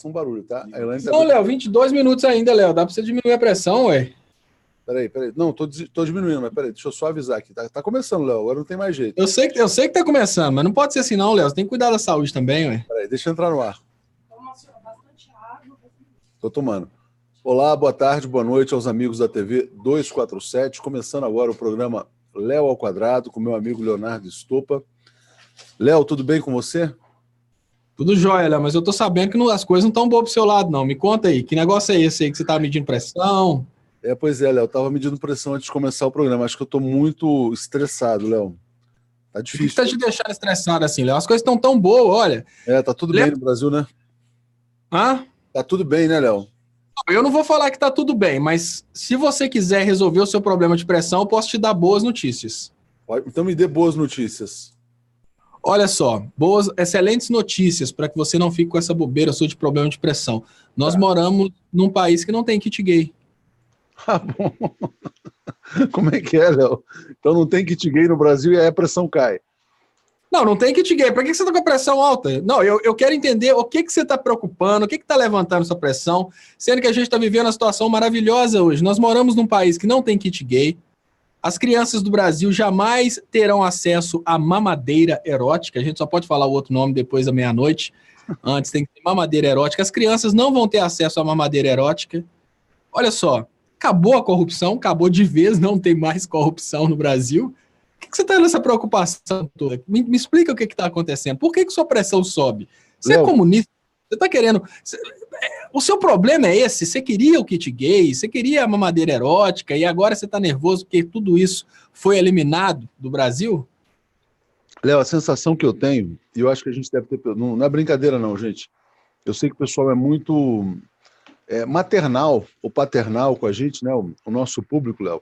faça um barulho, tá? A Elaine tá... Não, Léo, 22 minutos ainda, Léo. Dá pra você diminuir a pressão, ué. Peraí. Não, tô diminuindo, mas peraí, deixa eu só avisar aqui. Tá começando, Léo, agora não tem mais jeito. Eu sei que tá começando, mas não pode ser assim não, Léo. Você tem que cuidar da saúde também, ué. Peraí, deixa eu entrar no ar. Tô tomando. Olá, boa tarde, boa noite aos amigos da TV 247. Começando agora o programa Léo ao Quadrado, com meu amigo Leonardo Estopa. Léo, tudo bem com você? Tudo jóia, Léo, mas eu tô sabendo que as coisas não estão boas pro seu lado, não. Me conta aí, que negócio é esse aí que você tá medindo pressão? Pois é, Léo, eu tava medindo pressão antes de começar o programa. Acho que eu tô muito estressado, Léo. Tá difícil. O que tá te deixando estressado assim, Léo? As coisas estão tão boas, olha. Tá tudo bem no Brasil, né? Hã? Tá tudo bem, né, Léo? Eu não vou falar que tá tudo bem, mas se você quiser resolver o seu problema de pressão, eu posso te dar boas notícias. Então me dê boas notícias. Olha só, excelentes notícias para que você não fique com essa bobeira sua de problema de pressão. Nós moramos num país que não tem kit gay. Ah, bom. Como é que é, Léo? Então não tem kit gay no Brasil e aí a pressão cai. Não tem kit gay. Para que você tá com a pressão alta? Não, eu quero entender o que você está preocupando, o que está levantando sua pressão, sendo que a gente está vivendo uma situação maravilhosa hoje. Nós moramos num país que não tem kit gay. As crianças do Brasil jamais terão acesso à mamadeira erótica. A gente só pode falar o outro nome depois da meia-noite. Antes tem que ter mamadeira erótica. As crianças não vão ter acesso à mamadeira erótica. Olha só, acabou a corrupção, acabou de vez, não tem mais corrupção no Brasil. Por que você está nessa preocupação toda? Me explica o que está acontecendo. Por que sua pressão sobe? Você é comunista? Você está querendo... O seu problema é esse? Você queria o kit gay, você queria a mamadeira erótica e agora você está nervoso porque tudo isso foi eliminado do Brasil? Léo, a sensação que eu tenho, e eu acho que a gente deve ter... Não é brincadeira não, gente. Eu sei que o pessoal é muito maternal ou paternal com a gente, né? O nosso público, Léo.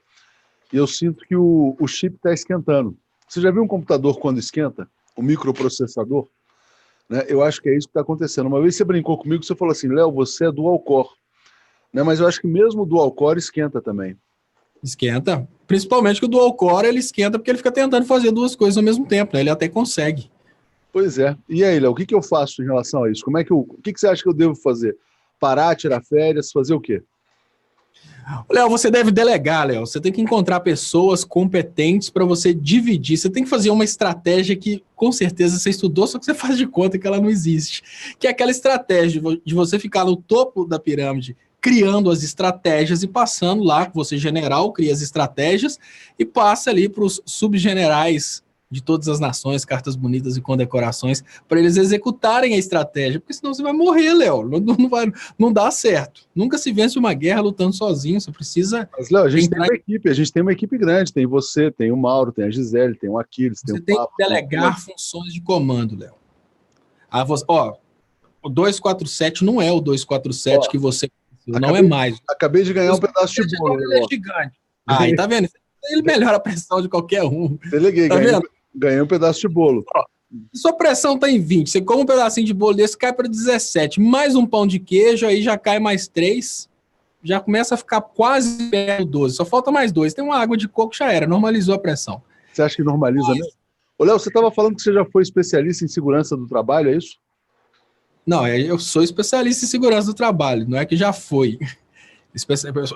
E eu sinto que o chip está esquentando. Você já viu um computador quando esquenta? O microprocessador? Né? Eu acho que é isso que está acontecendo. Uma vez você brincou comigo, você falou assim, Léo, você é dual core. Né? Mas eu acho que mesmo o dual core esquenta também. Esquenta. Principalmente que o dual core ele esquenta porque ele fica tentando fazer duas coisas ao mesmo tempo, né? Ele até consegue. Pois é. E aí, Léo, o que eu faço em relação a isso? O que você acha que eu devo fazer? Parar, tirar férias, fazer o quê? Léo, você deve delegar, Léo. Você tem que encontrar pessoas competentes para você dividir. Você tem que fazer uma estratégia que, com certeza, você estudou, só que você faz de conta que ela não existe. Que é aquela estratégia de você ficar no topo da pirâmide, criando as estratégias e passando lá, você general, cria as estratégias e passa ali para os subgenerais de todas as nações, cartas bonitas e condecorações, para eles executarem a estratégia, porque senão você vai morrer, Léo, não dá certo. Nunca se vence uma guerra lutando sozinho, você precisa... Mas, Léo, a gente tem uma equipe grande, tem você, tem o Mauro, tem a Gisele, tem o Aquiles, tem o Papo. Você tem que delegar funções de comando, Léo. O 247 não é o 247 que você... Não é mais. Acabei de ganhar um pedaço de bolo. Ele é gigante. Aí, tá vendo? Ele melhora a pressão de qualquer um. Deleguei, tá vendo? Ganhei um pedaço de bolo. Se sua pressão tá em 20, você come um pedacinho de bolo desse, cai para 17. Mais um pão de queijo, aí já cai mais 3. Já começa a ficar quase perto do 12. Só falta mais 2. Tem uma água de coco, já era. Normalizou a pressão. Você acha que normaliza mesmo? Ô, Léo, você estava falando que você já foi especialista em segurança do trabalho, é isso? Não, eu sou especialista em segurança do trabalho. Não é que já foi.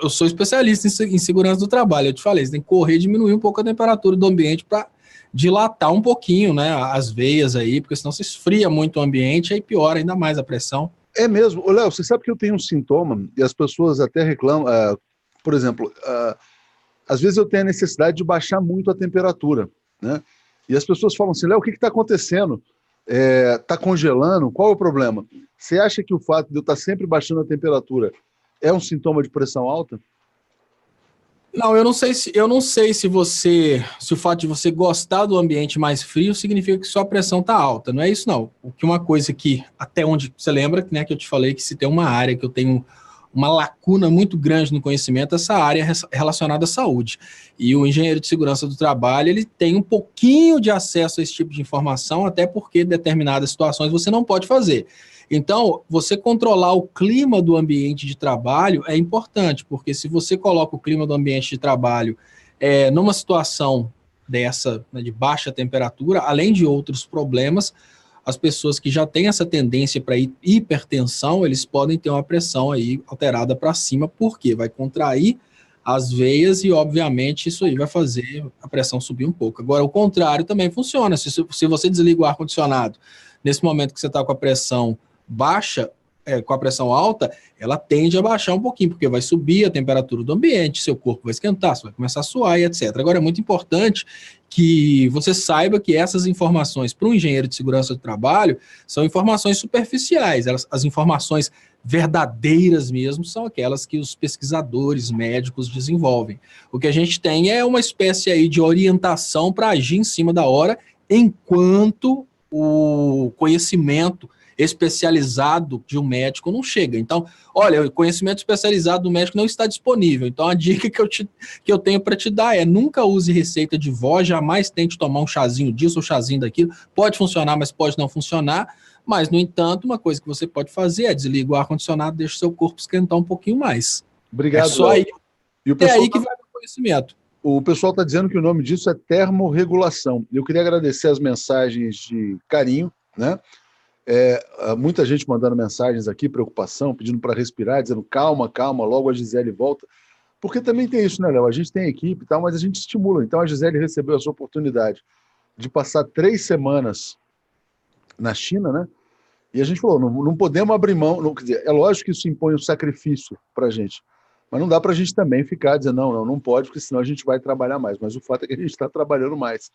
Eu sou especialista em segurança do trabalho. Eu te falei, você tem que correr e diminuir um pouco a temperatura do ambiente para dilatar um pouquinho, né, as veias aí, porque senão se esfria muito o ambiente, aí piora ainda mais a pressão. É mesmo. Ô, Léo, você sabe que eu tenho um sintoma e as pessoas até reclamam, por exemplo, às vezes eu tenho a necessidade de baixar muito a temperatura, né? E as pessoas falam assim, Léo, o que está acontecendo? Está congelando? Qual é o problema? Você acha que o fato de eu estar sempre baixando a temperatura é um sintoma de pressão alta? Não, eu não sei se o fato de você gostar do ambiente mais frio significa que sua pressão está alta. Não é isso, não. O que uma coisa que, até onde você lembra, né, que eu te falei que se tem uma área que eu tenho uma lacuna muito grande no conhecimento, essa área é relacionada à saúde. E o engenheiro de segurança do trabalho, ele tem um pouquinho de acesso a esse tipo de informação, até porque em determinadas situações você não pode fazer. Então, você controlar o clima do ambiente de trabalho é importante, porque se você coloca o clima do ambiente de trabalho numa situação dessa, né, de baixa temperatura, além de outros problemas, as pessoas que já têm essa tendência para hipertensão, eles podem ter uma pressão aí alterada para cima, porque vai contrair as veias e, obviamente, isso aí vai fazer a pressão subir um pouco. Agora, o contrário também funciona. Se você desliga o ar-condicionado, nesse momento que você está com a pressão baixa, com a pressão alta, ela tende a baixar um pouquinho, porque vai subir a temperatura do ambiente, seu corpo vai esquentar, você vai começar a suar e etc. Agora, é muito importante que você saiba que essas informações para um engenheiro de segurança do trabalho são informações superficiais. As informações verdadeiras mesmo são aquelas que os pesquisadores médicos desenvolvem. O que a gente tem é uma espécie aí de orientação para agir em cima da hora, enquanto o conhecimento especializado de um médico não chega. Então, olha, o conhecimento especializado do médico não está disponível. Então, a dica que eu tenho para te dar é: nunca use receita de vó, jamais tente tomar um chazinho disso ou chazinho daquilo. Pode funcionar, mas pode não funcionar. Mas, no entanto, uma coisa que você pode fazer é desligar o ar-condicionado, deixa o seu corpo esquentar um pouquinho mais. Obrigado, é só aí, e o pessoal aí que vai o conhecimento. O pessoal está dizendo que o nome disso é termorregulação. Eu queria agradecer as mensagens de carinho, né? Muita gente mandando mensagens aqui, preocupação, pedindo para respirar, dizendo calma, calma, logo a Gisele volta. Porque também tem isso, né, Léo? A gente tem equipe e tal, mas a gente estimula. Então a Gisele recebeu essa oportunidade de passar 3 semanas na China, né? E a gente falou, não podemos abrir mão. Não, quer dizer, é lógico que isso impõe um sacrifício para a gente, mas não dá para a gente também ficar dizendo não pode, porque senão a gente vai trabalhar mais. Mas o fato é que a gente está trabalhando mais.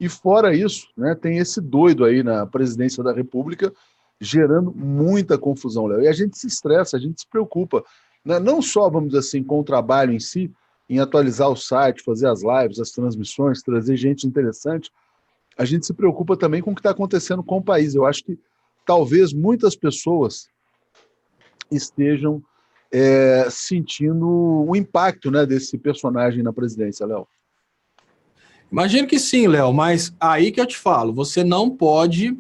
E fora isso, né, tem esse doido aí na presidência da República gerando muita confusão, Léo. E a gente se estressa, a gente se preocupa, né? Não só, vamos dizer assim, com o trabalho em si, em atualizar o site, fazer as lives, as transmissões, trazer gente interessante, a gente se preocupa também com o que está acontecendo com o país. Eu acho que talvez muitas pessoas estejam sentindo o impacto, né, desse personagem na presidência, Léo. Imagino que sim, Léo, mas aí que eu te falo, você não pode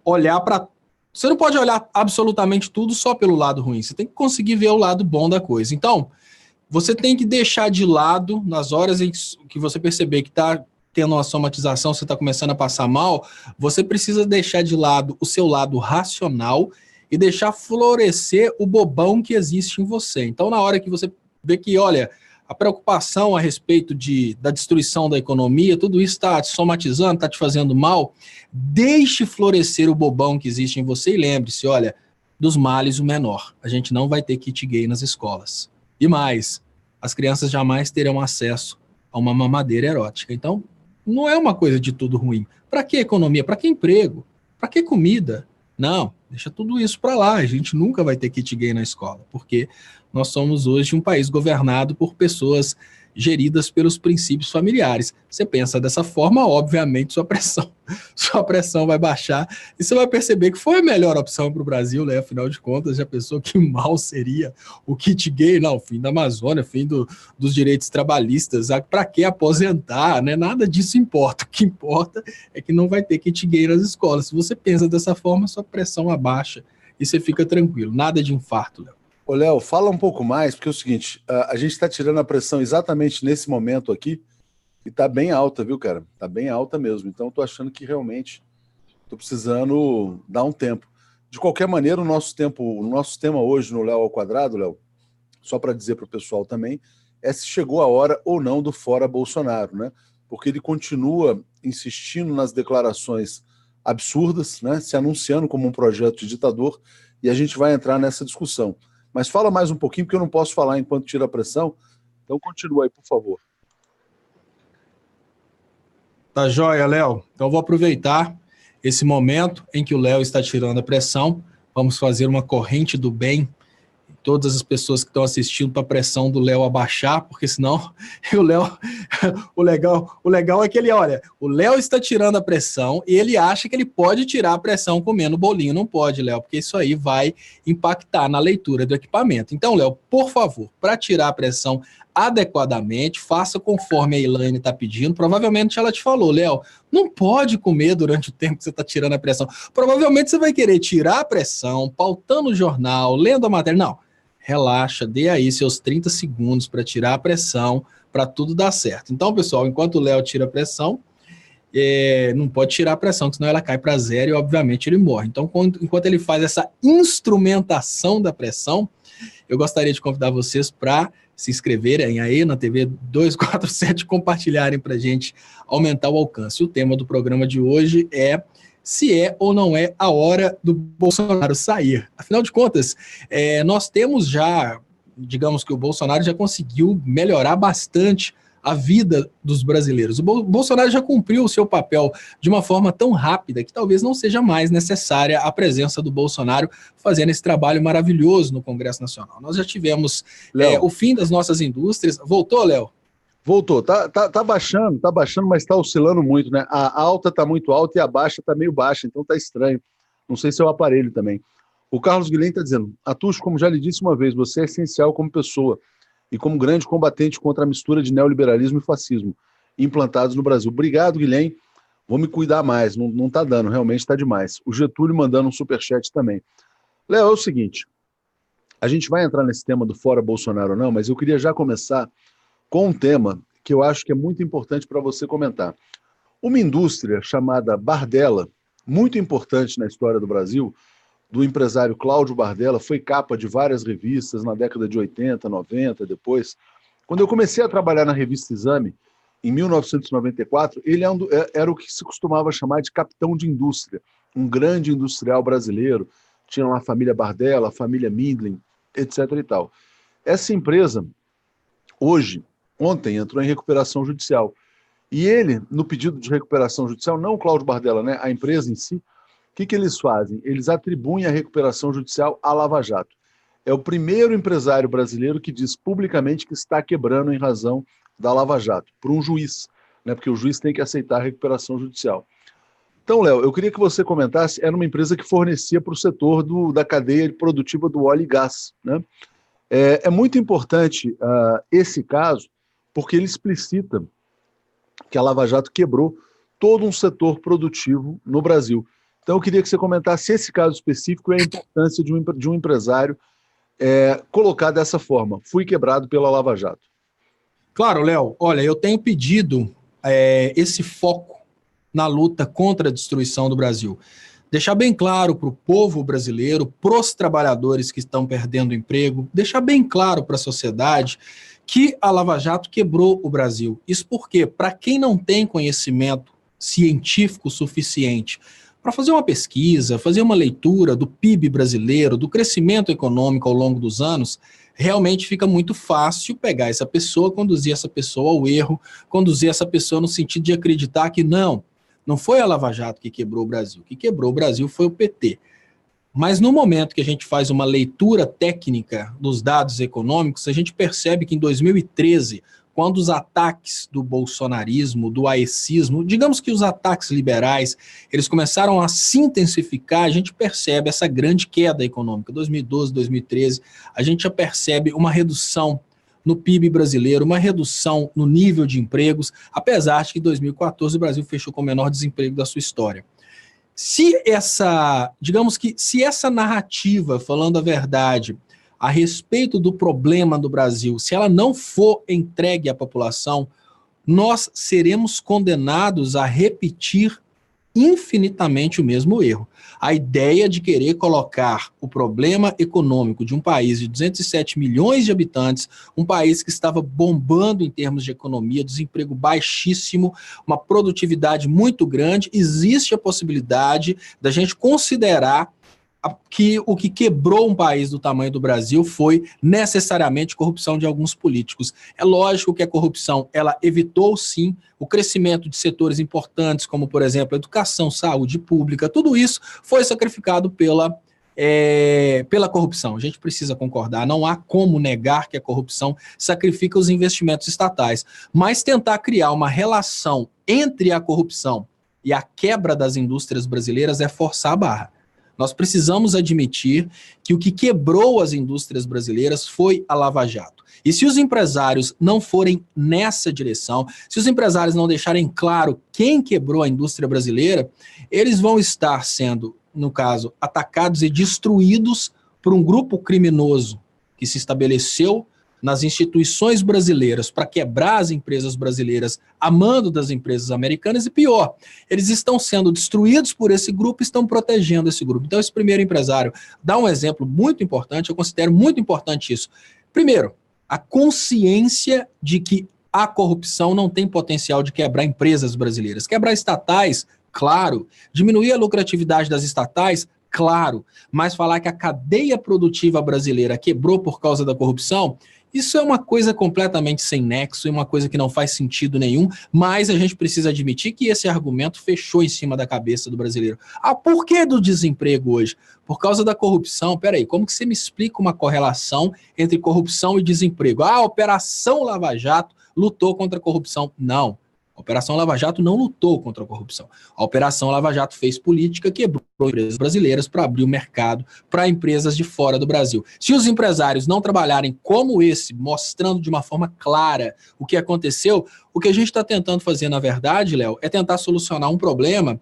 olhar para... Você não pode olhar absolutamente tudo só pelo lado ruim, você tem que conseguir ver o lado bom da coisa. Então, você tem que deixar de lado, nas horas em que você perceber que está tendo uma somatização, você está começando a passar mal, você precisa deixar de lado o seu lado racional e deixar florescer o bobão que existe em você. Então, na hora que você vê que, olha, a preocupação a respeito da destruição da economia, tudo isso está te somatizando, está te fazendo mal, deixe florescer o bobão que existe em você e lembre-se, olha, dos males o menor. A gente não vai ter kit gay nas escolas. E mais, as crianças jamais terão acesso a uma mamadeira erótica. Então, não é uma coisa de tudo ruim. Para que economia? Para que emprego? Para que comida? Não, deixa tudo isso para lá. A gente nunca vai ter kit gay na escola, porque nós somos hoje um país governado por pessoas geridas pelos princípios familiares. Você pensa dessa forma, obviamente sua pressão vai baixar e você vai perceber que foi a melhor opção para o Brasil, né? Afinal de contas, já pensou que mal seria o kit gay? Não, fim da Amazônia, fim dos direitos trabalhistas, para que aposentar, né? Nada disso importa. O que importa é que não vai ter kit gay nas escolas. Se você pensa dessa forma, sua pressão abaixa e você fica tranquilo. Nada de infarto, Léo. Ô, Léo, fala um pouco mais, porque é o seguinte, a gente está tirando a pressão exatamente nesse momento aqui e está bem alta, viu, cara? Está bem alta mesmo. Então, estou achando que realmente estou precisando dar um tempo. De qualquer maneira, o nosso tema hoje no Léo ao Quadrado, Léo, só para dizer para o pessoal também, é se chegou a hora ou não do fora Bolsonaro, né? Porque ele continua insistindo nas declarações absurdas, né? Se anunciando como um projeto de ditador, e a gente vai entrar nessa discussão. Mas fala mais um pouquinho, porque eu não posso falar enquanto tira a pressão. Então continua aí, por favor. Tá joia, Léo. Então eu vou aproveitar esse momento em que o Léo está tirando a pressão. Vamos fazer uma corrente do bem. Todas as pessoas que estão assistindo para a pressão do Léo abaixar, porque senão o Léo... o legal é que ele, olha, o Léo está tirando a pressão e ele acha que ele pode tirar a pressão comendo bolinho. Não pode, Léo, porque isso aí vai impactar na leitura do equipamento. Então, Léo, por favor, para tirar a pressão adequadamente, faça conforme a Elaine está pedindo. Provavelmente ela te falou, Léo, não pode comer durante o tempo que você está tirando a pressão. Provavelmente você vai querer tirar a pressão, pautando o jornal, lendo a matéria. Não. Relaxa, dê aí seus 30 segundos para tirar a pressão, para tudo dar certo. Então, pessoal, enquanto o Léo tira a pressão, não pode tirar a pressão, senão ela cai para zero e, obviamente, ele morre. Então, enquanto ele faz essa instrumentação da pressão, eu gostaria de convidar vocês para se inscreverem aí na TV 247 e compartilharem para a gente aumentar o alcance. O tema do programa de hoje é se é ou não é a hora do Bolsonaro sair. Afinal de contas, nós temos já, digamos que o Bolsonaro já conseguiu melhorar bastante a vida dos brasileiros. O Bolsonaro já cumpriu o seu papel de uma forma tão rápida que talvez não seja mais necessária a presença do Bolsonaro fazendo esse trabalho maravilhoso no Congresso Nacional. Nós já tivemos o fim das nossas indústrias. Voltou, Léo? Voltou. Tá baixando, mas está oscilando muito, né? A alta está muito alta e a baixa está meio baixa, então tá estranho. Não sei se é o aparelho também. O Carlos Guilherme está dizendo, Atucho, como já lhe disse uma vez, você é essencial como pessoa e como grande combatente contra a mistura de neoliberalismo e fascismo implantados no Brasil. Obrigado, Guilherme. Vou me cuidar mais. Não tá dando, realmente está demais. O Getúlio mandando um superchat também. Léo, é o seguinte, a gente vai entrar nesse tema do fora Bolsonaro ou não, mas eu queria já começar com um tema que eu acho que é muito importante para você comentar. Uma indústria chamada Bardella, muito importante na história do Brasil, do empresário Cláudio Bardella, foi capa de várias revistas na década de 80, 90, depois. Quando eu comecei a trabalhar na revista Exame, em 1994, ele era o que se costumava chamar de capitão de indústria, um grande industrial brasileiro, tinha lá a família Bardella, a família Mindlin, etc. e tal. Essa empresa, ontem, entrou em recuperação judicial. E ele, no pedido de recuperação judicial, não o Cláudio Bardella, né, a empresa em si, o que eles fazem? Eles atribuem a recuperação judicial à Lava Jato. É o primeiro empresário brasileiro que diz publicamente que está quebrando em razão da Lava Jato, por um juiz, né, porque o juiz tem que aceitar a recuperação judicial. Então, Léo, eu queria que você comentasse, era uma empresa que fornecia para o setor da cadeia produtiva do óleo e gás, né? É muito importante esse caso, porque ele explicita que a Lava Jato quebrou todo um setor produtivo no Brasil. Então, eu queria que você comentasse esse caso específico e a importância de um empresário colocar dessa forma. Fui quebrado pela Lava Jato. Claro, Léo. Olha, eu tenho pedido esse foco na luta contra a destruição do Brasil. Deixar bem claro para o povo brasileiro, para os trabalhadores que estão perdendo emprego, deixar bem claro para a sociedade que a Lava Jato quebrou o Brasil. Isso porque, para quem não tem conhecimento científico suficiente para fazer uma pesquisa, fazer uma leitura do PIB brasileiro, do crescimento econômico ao longo dos anos, realmente fica muito fácil pegar essa pessoa, conduzir essa pessoa ao erro, conduzir essa pessoa no sentido de acreditar que não foi a Lava Jato que quebrou o Brasil. O que quebrou o Brasil foi o PT. Mas no momento que a gente faz uma leitura técnica dos dados econômicos, a gente percebe que em 2013, quando os ataques do bolsonarismo, do aecismo, digamos que os ataques liberais, eles começaram a se intensificar, a gente percebe essa grande queda econômica. 2012, 2013, a gente já percebe uma redução no PIB brasileiro, uma redução no nível de empregos, apesar de que em 2014 o Brasil fechou com o menor desemprego da sua história. Se essa narrativa, falando a verdade, a respeito do problema do Brasil, se ela não for entregue à população, nós seremos condenados a repetir infinitamente o mesmo erro. A ideia de querer colocar o problema econômico de um país de 207 milhões de habitantes, um país que estava bombando em termos de economia, desemprego baixíssimo, uma produtividade muito grande, existe a possibilidade da gente considerar que o que quebrou um país do tamanho do Brasil foi necessariamente corrupção de alguns políticos. É lógico que a corrupção, ela evitou sim o crescimento de setores importantes, como por exemplo a educação, saúde pública, tudo isso foi sacrificado pela corrupção. A gente precisa concordar, não há como negar que a corrupção sacrifica os investimentos estatais, mas tentar criar uma relação entre a corrupção e a quebra das indústrias brasileiras é forçar a barra. Nós precisamos admitir que o que quebrou as indústrias brasileiras foi a Lava Jato. E se os empresários não forem nessa direção, se os empresários não deixarem claro quem quebrou a indústria brasileira, eles vão estar sendo, no caso, atacados e destruídos por um grupo criminoso que se estabeleceu nas instituições brasileiras para quebrar as empresas brasileiras a mando das empresas americanas e pior, eles estão sendo destruídos por esse grupo e estão protegendo esse grupo. Então esse primeiro empresário dá um exemplo muito importante, eu considero muito importante isso. Primeiro, a consciência de que a corrupção não tem potencial de quebrar empresas brasileiras. Quebrar estatais, claro. Diminuir a lucratividade das estatais, claro. Mas falar que a cadeia produtiva brasileira quebrou por causa da corrupção, isso é uma coisa completamente sem nexo e uma coisa que não faz sentido nenhum, mas a gente precisa admitir que esse argumento fechou em cima da cabeça do brasileiro. Ah, por que do desemprego hoje? Por causa da corrupção. Peraí, como que você me explica uma correlação entre corrupção e desemprego? Ah, a Operação Lava Jato lutou contra a corrupção. Não. A Operação Lava Jato não lutou contra a corrupção. A Operação Lava Jato fez política, quebrou empresas brasileiras para abrir o mercado para empresas de fora do Brasil. Se os empresários não trabalharem como esse, mostrando de uma forma clara o que aconteceu, o que a gente está tentando fazer, na verdade, Léo, é tentar solucionar um problema.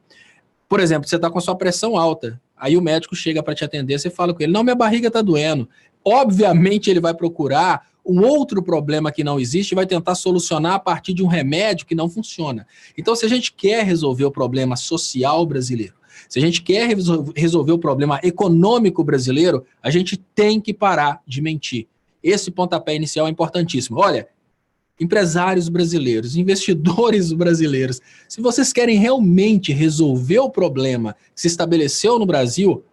Por exemplo, você está com a sua pressão alta, aí o médico chega para te atender, você fala com ele, não, minha barriga está doendo. Obviamente ele vai procurar um outro problema que não existe e vai tentar solucionar a partir de um remédio que não funciona. Então, se a gente quer resolver o problema social brasileiro, se a gente quer resolver o problema econômico brasileiro, a gente tem que parar de mentir. Esse pontapé inicial é importantíssimo. Olha, empresários brasileiros, investidores brasileiros, se vocês querem realmente resolver o problema que se estabeleceu no Brasil,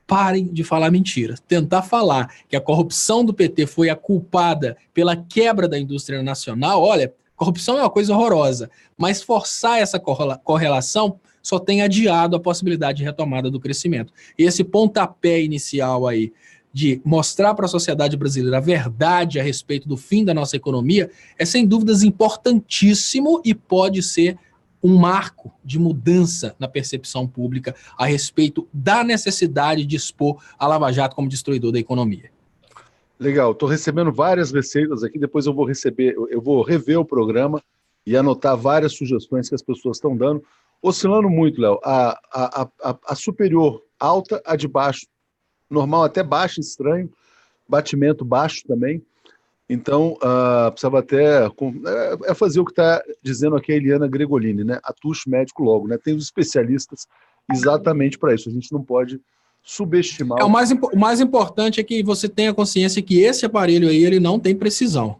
parem de falar mentiras. Tentar falar que a corrupção do PT foi a culpada pela quebra da indústria nacional, olha, corrupção é uma coisa horrorosa, mas forçar essa correlação só tem adiado a possibilidade de retomada do crescimento. E esse pontapé inicial aí de mostrar para a sociedade brasileira a verdade a respeito do fim da nossa economia é sem dúvidas importantíssimo e pode ser um marco de mudança na percepção pública a respeito da necessidade de expor a Lava Jato como destruidor da economia. Legal, estou recebendo várias receitas aqui, depois eu vou rever o programa e anotar várias sugestões que as pessoas estão dando, oscilando muito, Léo, a superior alta, a de baixo, normal até baixo, estranho, batimento baixo também. Então, precisava até fazer o que está dizendo aqui a Eliana Gregolini, né? Atuche médico logo, né? Tem os especialistas exatamente para isso. A gente não pode subestimar. O mais importante é que você tenha consciência que esse aparelho aí ele não tem precisão.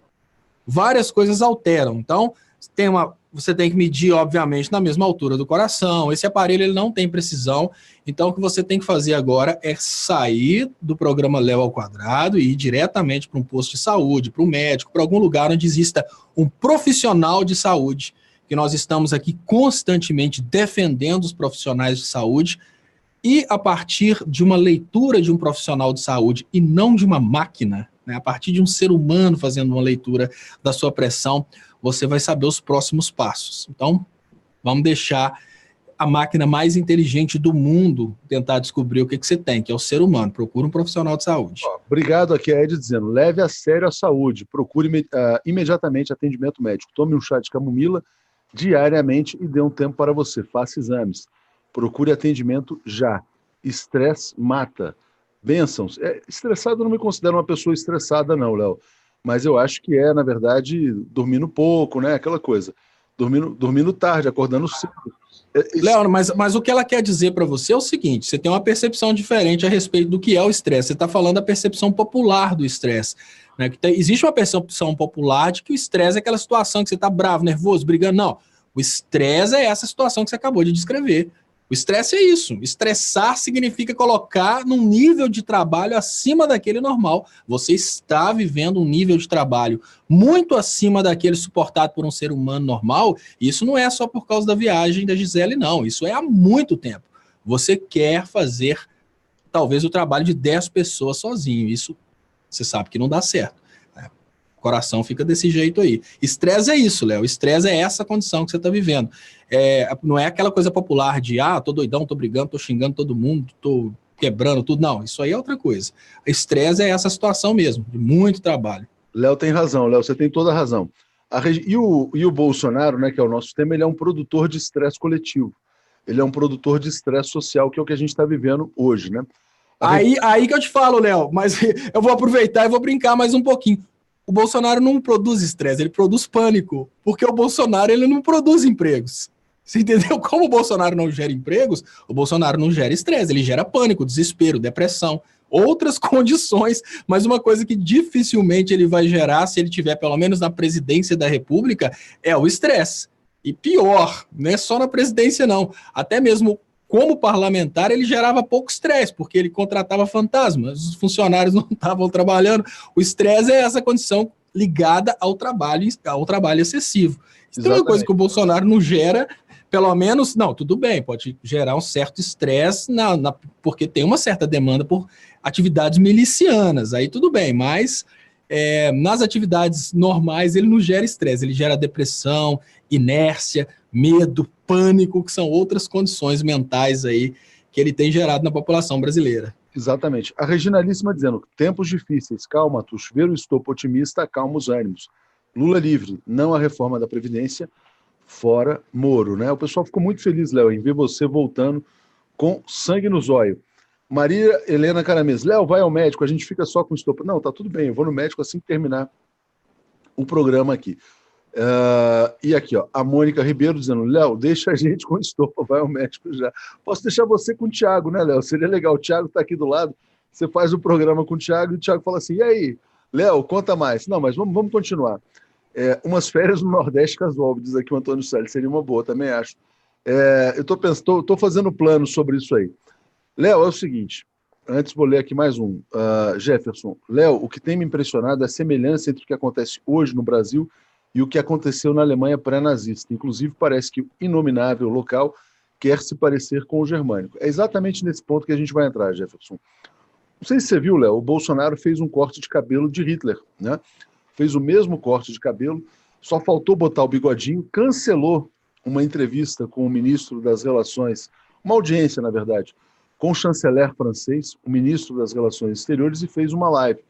Várias coisas alteram. Então, você tem que medir, obviamente, na mesma altura do coração. Esse aparelho ele não tem precisão. Então, o que você tem que fazer agora é sair do programa Léo ao Quadrado e ir diretamente para um posto de saúde, para um médico, para algum lugar onde exista um profissional de saúde, que nós estamos aqui constantemente defendendo os profissionais de saúde, e a partir de uma leitura de um profissional de saúde e não de uma máquina, né, a partir de um ser humano fazendo uma leitura da sua pressão, você vai saber os próximos passos. Então, vamos deixar a máquina mais inteligente do mundo tentar descobrir o que você tem, que é o ser humano. Procure um profissional de saúde. Obrigado aqui a Ed dizendo, leve a sério a saúde, procure imediatamente atendimento médico, tome um chá de camomila diariamente e dê um tempo para você, faça exames, procure atendimento já. Estresse mata. Bênçãos. Estressado, eu não me considero uma pessoa estressada não, Léo, mas eu acho que na verdade, dormindo pouco, né? Aquela coisa. Dormindo tarde, acordando cedo. Léo, mas o que ela quer dizer para você é o seguinte, você tem uma percepção diferente a respeito do que é o estresse. Você está falando da percepção popular do estresse. Né? Existe uma percepção popular de que o estresse é aquela situação que você está bravo, nervoso, brigando. Não, o estresse é essa situação que você acabou de descrever. O estresse é isso. Estressar significa colocar num nível de trabalho acima daquele normal. Você está vivendo um nível de trabalho muito acima daquele suportado por um ser humano normal. Isso não é só por causa da viagem da Gisele, não. Isso é há muito tempo. Você quer fazer, talvez, o trabalho de 10 pessoas sozinho. Isso você sabe que não dá certo. O coração fica desse jeito aí. Estresse é isso, Léo. Estresse é essa condição que você está vivendo. Não é aquela coisa popular de, tô doidão, tô brigando, tô xingando todo mundo, tô quebrando tudo. Não, isso aí é outra coisa. Estresse é essa situação mesmo, de muito trabalho. Léo tem razão, Léo, você tem toda a razão. E o Bolsonaro, né, que é o nosso tema, ele é um produtor de estresse coletivo. Ele é um produtor de estresse social, que é o que a gente está vivendo hoje, né? Aí que eu te falo, Léo, mas eu vou aproveitar e vou brincar mais um pouquinho. o Bolsonaro não produz estresse, ele produz pânico, porque o Bolsonaro ele não produz empregos. Você entendeu? Como o Bolsonaro não gera empregos, o Bolsonaro não gera estresse, ele gera pânico, desespero, depressão, outras condições, mas uma coisa que dificilmente ele vai gerar, se ele tiver pelo menos na presidência da República, é o estresse. E pior, não é só na presidência não, até mesmo como parlamentar ele gerava pouco estresse, porque ele contratava fantasmas, os funcionários não estavam trabalhando, o estresse é essa condição ligada ao trabalho excessivo. Isso é uma coisa que o Bolsonaro não gera, pelo menos, não, tudo bem, pode gerar um certo estresse, porque tem uma certa demanda por atividades milicianas, aí tudo bem, mas nas atividades normais ele não gera estresse, ele gera depressão, inércia, medo, pânico, que são outras condições mentais aí que ele tem gerado na população brasileira. Exatamente. A Reginalíssima dizendo, tempos difíceis, calma, Tuxo, ver o estopo otimista, acalma os ânimos. Lula livre, não a reforma da Previdência, fora Moro, né? O pessoal ficou muito feliz, Léo, em ver você voltando com sangue no zóio. Maria Helena Caramês, Léo, vai ao médico, a gente fica só com estopo. Não, tá tudo bem, eu vou no médico assim que terminar o programa aqui. E aqui, ó, a Mônica Ribeiro dizendo, Léo, deixa a gente com estopa, vai ao médico já. Posso deixar você com o Thiago, né, Léo? Seria legal, o Thiago tá aqui do lado, você faz o programa com o Thiago e o Thiago fala assim, e aí, Léo, conta mais. Não, mas vamos continuar. Umas férias no Nordeste casual, diz aqui o Antônio Salles, seria uma boa, também acho. Eu tô fazendo plano sobre isso aí. Léo, é o seguinte, antes vou ler aqui mais um. Jefferson, Léo, o que tem me impressionado é a semelhança entre o que acontece hoje no Brasil e o que aconteceu na Alemanha pré-nazista. Inclusive, parece que o inominável local quer se parecer com o germânico. É exatamente nesse ponto que a gente vai entrar, Jefferson. Não sei se você viu, Léo, o Bolsonaro fez um corte de cabelo de Hitler, né? Fez o mesmo corte de cabelo, só faltou botar o bigodinho, cancelou uma entrevista com o ministro das Relações, uma audiência, na verdade, com o chanceler francês, o ministro das Relações Exteriores, e fez uma live.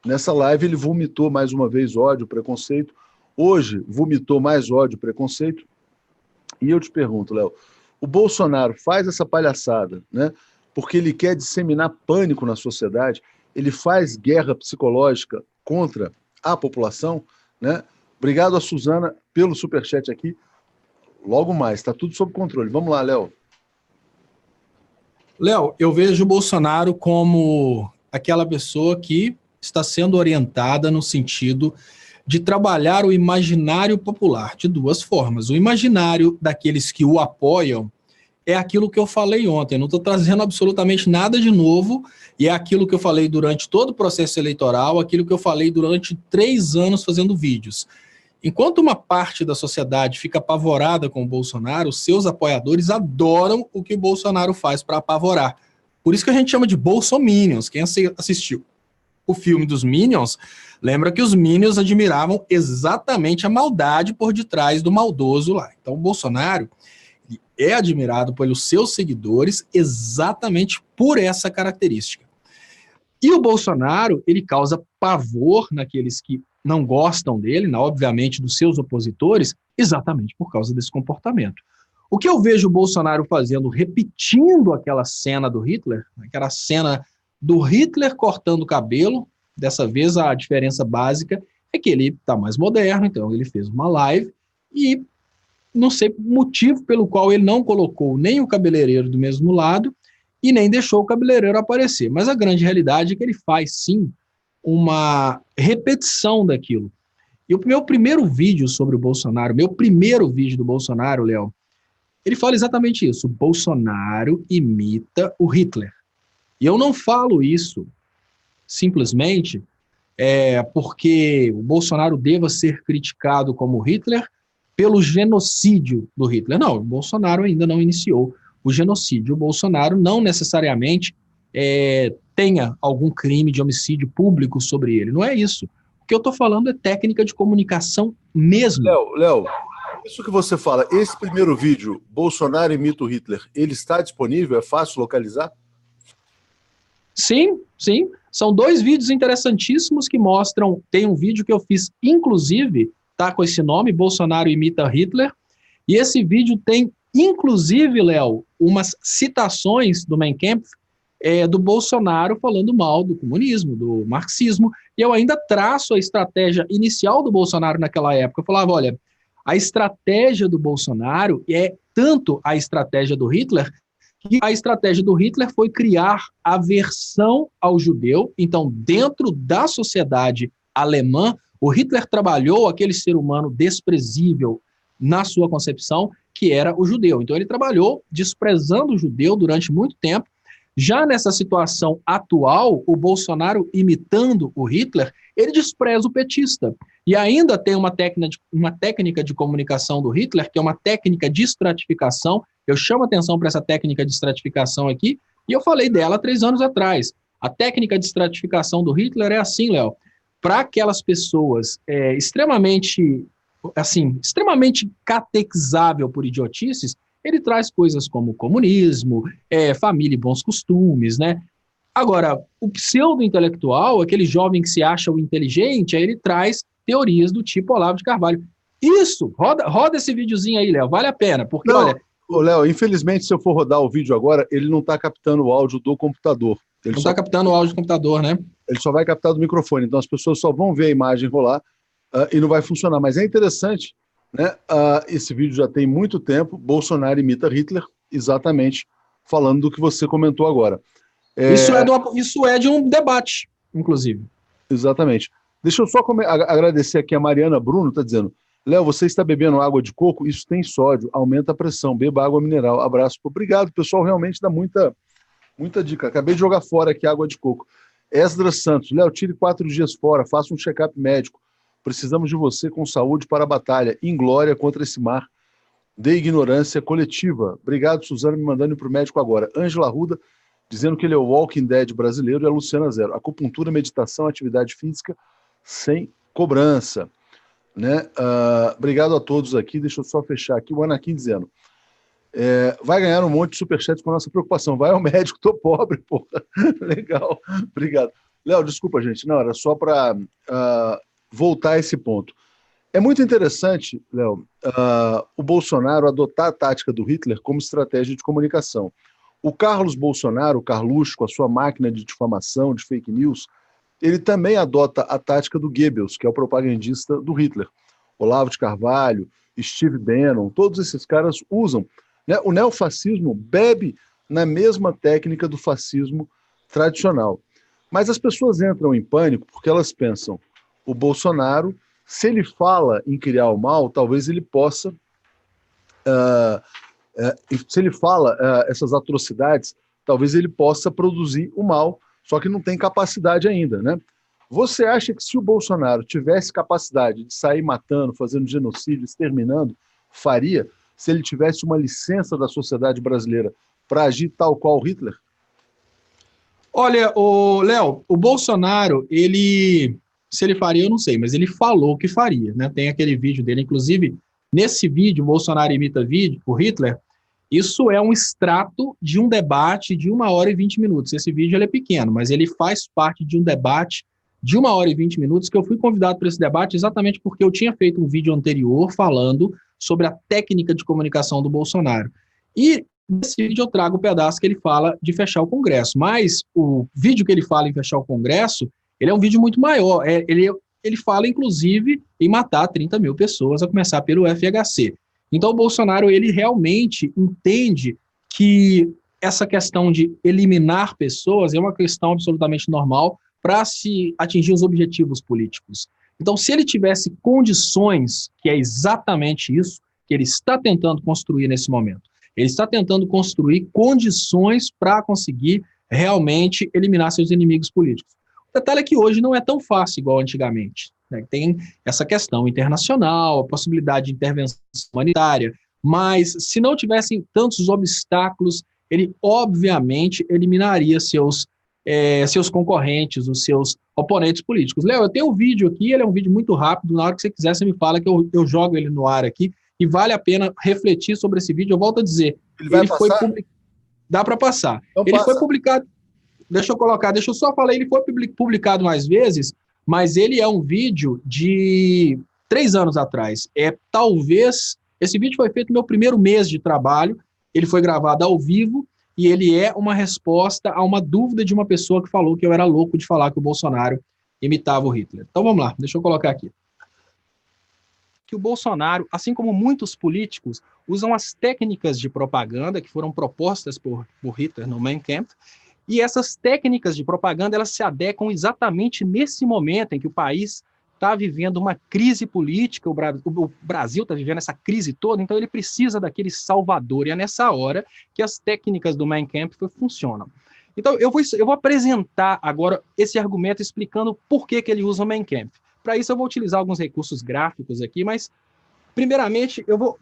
Nessa live ele vomitou mais uma vez ódio, preconceito. Hoje vomitou mais ódio, preconceito. E eu te pergunto, Léo, o Bolsonaro faz essa palhaçada, né? Porque ele quer disseminar pânico na sociedade, ele faz guerra psicológica contra a população, né? Obrigado a Suzana pelo superchat aqui. Logo mais, está tudo sob controle. Vamos lá, Léo. Léo, eu vejo o Bolsonaro como aquela pessoa que está sendo orientada no sentido de trabalhar o imaginário popular de duas formas. O imaginário daqueles que o apoiam é aquilo que eu falei ontem, não estou trazendo absolutamente nada de novo, e é aquilo que eu falei durante todo o processo eleitoral, aquilo que eu falei durante 3 anos fazendo vídeos. Enquanto uma parte da sociedade fica apavorada com o Bolsonaro, seus apoiadores adoram o que o Bolsonaro faz para apavorar. Por isso que a gente chama de bolsominions. Quem assistiu o filme dos Minions, lembra que os Minions admiravam exatamente a maldade por detrás do maldoso lá. Então o Bolsonaro é admirado pelos seus seguidores exatamente por essa característica. E o Bolsonaro, ele causa pavor naqueles que não gostam dele, obviamente dos seus opositores, exatamente por causa desse comportamento. O que eu vejo o Bolsonaro fazendo, repetindo aquela cena do Hitler, aquela cena do Hitler cortando o cabelo, dessa vez a diferença básica é que ele está mais moderno, então ele fez uma live e não sei o motivo pelo qual ele não colocou nem o cabeleireiro do mesmo lado e nem deixou o cabeleireiro aparecer. Mas a grande realidade é que ele faz, sim, uma repetição daquilo. E o meu primeiro vídeo sobre o Bolsonaro, meu primeiro vídeo do Bolsonaro, Léo, ele fala exatamente isso. O Bolsonaro imita o Hitler. E eu não falo isso simplesmente porque o Bolsonaro deva ser criticado como Hitler pelo genocídio do Hitler. Não, o Bolsonaro ainda não iniciou o genocídio. O Bolsonaro não necessariamente tenha algum crime de homicídio público sobre ele. Não é isso. O que eu estou falando é técnica de comunicação mesmo. Léo, isso que você fala, esse primeiro vídeo, Bolsonaro imita o Hitler, ele está disponível? É fácil localizar? Sim, sim. São 2 vídeos interessantíssimos que mostram... Tem um vídeo que eu fiz, inclusive, tá com esse nome, Bolsonaro imita Hitler, e esse vídeo tem, inclusive, Léo, umas citações do Mein Kampf, do Bolsonaro falando mal do comunismo, do marxismo, e eu ainda traço a estratégia inicial do Bolsonaro naquela época. Eu falava, olha, a estratégia do Bolsonaro é tanto a estratégia do Hitler, que a estratégia do Hitler foi criar aversão ao judeu. Então, dentro da sociedade alemã, o Hitler trabalhou aquele ser humano desprezível na sua concepção, que era o judeu. Então, ele trabalhou desprezando o judeu durante muito tempo. Já nessa situação atual, o Bolsonaro imitando o Hitler, ele despreza o petista. E ainda tem uma técnica de comunicação do Hitler, que é uma técnica de estratificação. Eu chamo atenção para essa técnica de estratificação aqui, e eu falei dela 3 anos atrás. A técnica de estratificação do Hitler é assim, Léo, para aquelas pessoas extremamente catequizável por idiotices, ele traz coisas como comunismo, família e bons costumes, né? Agora, o pseudo-intelectual, aquele jovem que se acha o inteligente, aí ele traz teorias do tipo Olavo de Carvalho. Isso, roda esse videozinho aí, Léo, vale a pena, porque, não, olha... Léo, infelizmente, se eu for rodar o vídeo agora, ele não está captando o áudio do computador. Ele não está captando o áudio do computador, né? Ele só vai captar do microfone, então as pessoas só vão ver a imagem rolar e não vai funcionar. Mas é interessante, né? Esse vídeo já tem muito tempo, Bolsonaro imita Hitler, exatamente falando do que você comentou agora. Isso é de um debate, inclusive. Exatamente. Deixa eu só agradecer aqui a Mariana Bruno, está dizendo, Léo, você está bebendo água de coco? Isso tem sódio, aumenta a pressão, beba água mineral. Abraço. Obrigado, pessoal, realmente dá muita dica. Acabei de jogar fora aqui água de coco. Esdras Santos, Léo, tire 4 dias fora, faça um check-up médico. Precisamos de você com saúde para a batalha, em glória contra esse mar de ignorância coletiva. Obrigado, Suzana, me mandando para o médico agora. Ângela Arruda, dizendo que ele é o Walking Dead brasileiro, e a Luciana Zero. Acupuntura, meditação, atividade física sem cobrança. Né? Obrigado a todos aqui. Deixa eu só fechar aqui. O Anakin dizendo, vai ganhar um monte de superchats com a nossa preocupação. Vai ao médico, tô pobre, porra. Legal, obrigado. Léo, desculpa, gente. Não, era só para voltar a esse ponto. É muito interessante, Léo, o Bolsonaro adotar a tática do Hitler como estratégia de comunicação. O Carlos Bolsonaro, o Carluxo, com a sua máquina de difamação, de fake news, ele também adota a tática do Goebbels, que é o propagandista do Hitler. Olavo de Carvalho, Steve Bannon, todos esses caras usam. Né? O neofascismo bebe na mesma técnica do fascismo tradicional. Mas as pessoas entram em pânico porque elas pensam, o Bolsonaro, se ele fala em criar o mal, talvez ele possa... se ele fala essas atrocidades, talvez ele possa produzir o mal, só que não tem capacidade ainda, né? Você acha que se o Bolsonaro tivesse capacidade de sair matando, fazendo genocídio, exterminando, faria, se ele tivesse uma licença da sociedade brasileira para agir tal qual Hitler? Olha, Léo, o Bolsonaro, se ele faria, eu não sei, mas ele falou que faria, né? Tem aquele vídeo dele, inclusive, nesse vídeo, o Bolsonaro imita o Hitler. Isso é um extrato de um debate de 1h20 minutos. Esse vídeo ele é pequeno, mas ele faz parte de um debate de 1h20 minutos, que eu fui convidado para esse debate exatamente porque eu tinha feito um vídeo anterior falando sobre a técnica de comunicação do Bolsonaro. E nesse vídeo eu trago o pedaço que ele fala de fechar o Congresso, mas o vídeo que ele fala em fechar o Congresso, ele é um vídeo muito maior. Ele fala, inclusive, em matar 30 mil pessoas, a começar pelo FHC. Então, o Bolsonaro, ele realmente entende que essa questão de eliminar pessoas é uma questão absolutamente normal para se atingir os objetivos políticos. Então, se ele tivesse condições, que é exatamente isso que ele está tentando construir nesse momento, ele está tentando construir condições para conseguir realmente eliminar seus inimigos políticos. O detalhe é que hoje não é tão fácil igual antigamente. Tem essa questão internacional, a possibilidade de intervenção humanitária, mas se não tivessem tantos obstáculos, ele obviamente eliminaria seus concorrentes, os seus oponentes políticos. Léo, eu tenho um vídeo aqui, ele é um vídeo muito rápido, na hora que você quiser, você me fala que eu jogo ele no ar aqui, e vale a pena refletir sobre esse vídeo. Eu volto a dizer, ele foi publicado. Dá para passar. Então ele foi publicado, deixa eu só falar, ele foi publicado mais vezes, mas ele é um vídeo de 3 anos atrás. Talvez, esse vídeo foi feito no meu primeiro mês de trabalho, ele foi gravado ao vivo, e ele é uma resposta a uma dúvida de uma pessoa que falou que eu era louco de falar que o Bolsonaro imitava o Hitler. Então vamos lá, deixa eu colocar aqui. Que o Bolsonaro, assim como muitos políticos, usam as técnicas de propaganda que foram propostas por Hitler no Mein Kampf, e essas técnicas de propaganda elas se adequam exatamente nesse momento em que o país está vivendo uma crise política, o Brasil está vivendo essa crise toda, então ele precisa daquele salvador, e é nessa hora que as técnicas do Mein Kampf funcionam. Então, eu vou apresentar agora esse argumento explicando por que ele usa o Mein Kampf. Para isso, eu vou utilizar alguns recursos gráficos aqui, mas, primeiramente, eu vou